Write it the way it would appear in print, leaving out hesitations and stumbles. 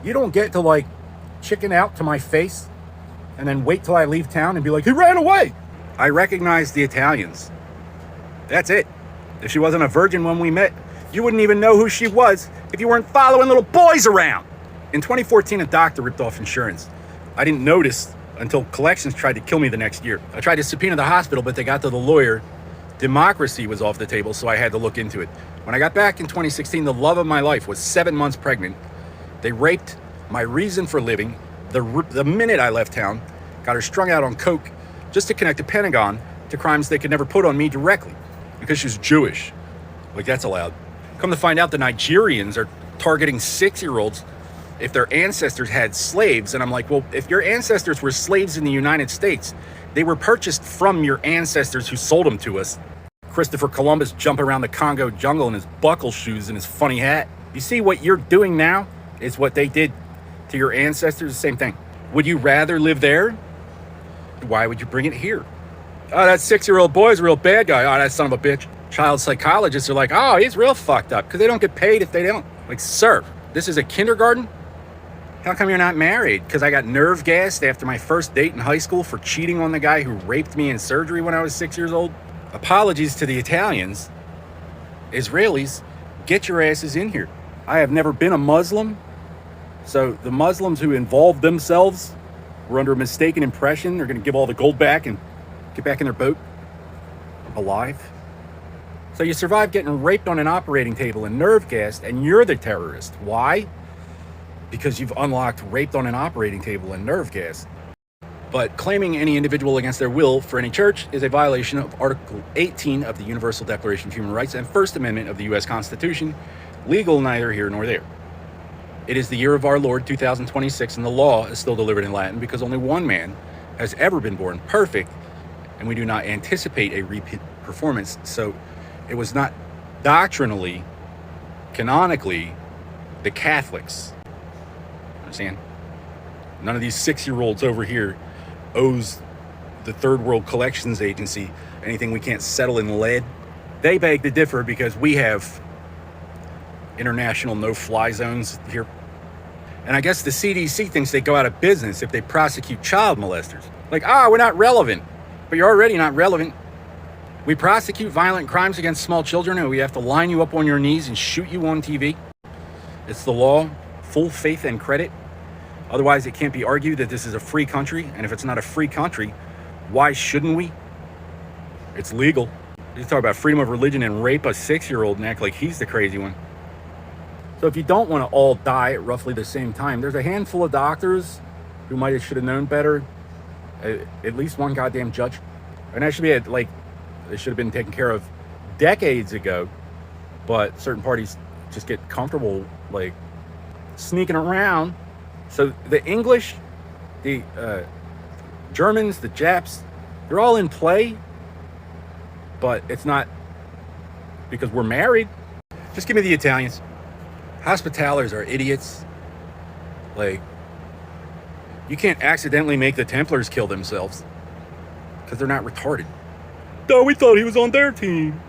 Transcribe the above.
You don't get to like chicken out to my face and then wait till I leave town and be like, he ran away. I recognize the Italians. That's it. If she wasn't a virgin when we met, you wouldn't even know who she was if you weren't following little boys around. In 2014, a doctor ripped off insurance. I didn't notice until collections tried to kill me the next year. I tried to subpoena the hospital, but they got to the lawyer. Democracy was off the table, so I had to look into it. When I got back in 2016, the love of my life was 7 months pregnant. They raped my reason for living the minute I left town, got her strung out on coke just to connect the Pentagon to crimes they could never put on me directly because she's Jewish. Like, that's allowed. Come to find out, the Nigerians are targeting 6-year-olds if their ancestors had slaves. And I'm like, well, if your ancestors were slaves in the United States, they were purchased from your ancestors who sold them to us. Christopher Columbus jumping around the Congo jungle in his buckle shoes and his funny hat. You see, what you're doing now is what they did to your ancestors, the same thing. Would you rather live there? Why would you bring it here? Oh, that 6-year-old boy's a real bad guy. Oh, that son of a bitch. Child psychologists are like, oh, he's real fucked up because they don't get paid if they don't. Like, sir, this is a kindergarten? How come you're not married? Because I got nerve gassed after my first date in high school for cheating on the guy who raped me in surgery when I was 6 years old? Apologies to the Italians. Israelis, get your asses in here. I have never been a Muslim, so the Muslims who involved themselves were under a mistaken impression they're going to give all the gold back and get back in their boat alive. So you survived getting raped on an operating table and nerve gassed, and you're the terrorist. Why? Because you've unlocked raped on an operating table and nerve gas. But claiming any individual against their will for any church is a violation of Article 18 of the Universal Declaration of Human Rights and First Amendment of the U.S. Constitution, legal neither here nor there. It is the year of our Lord 2026, and the law is still delivered in Latin because only one man has ever been born perfect, and we do not anticipate a repeat performance. So it was not doctrinally, canonically, the Catholics. Understand? None of these 6-year-olds over here owes the Third World Collections Agency anything we can't settle in lead. They beg to differ because we have international no-fly zones here. And I guess the CDC thinks they go out of business if they prosecute child molesters. Like, we're not relevant. But you're already not relevant. We prosecute violent crimes against small children and we have to line you up on your knees and shoot you on TV. It's the law, full faith and credit. Otherwise, it can't be argued that this is a free country. And if it's not a free country, why shouldn't we? It's legal. You talk about freedom of religion and rape a 6-year-old and act like he's the crazy one. So if you don't want to all die at roughly the same time, there's a handful of doctors who should have known better. At least one goddamn judge. And that should be it should have been taken care of decades ago. But certain parties just get comfortable sneaking around. So the English, the Germans, the Japs, they're all in play. But it's not because we're married. Just give me the Italians. Hospitalers are idiots. You can't accidentally make the Templars kill themselves because they're not retarded. No, we thought he was on their team.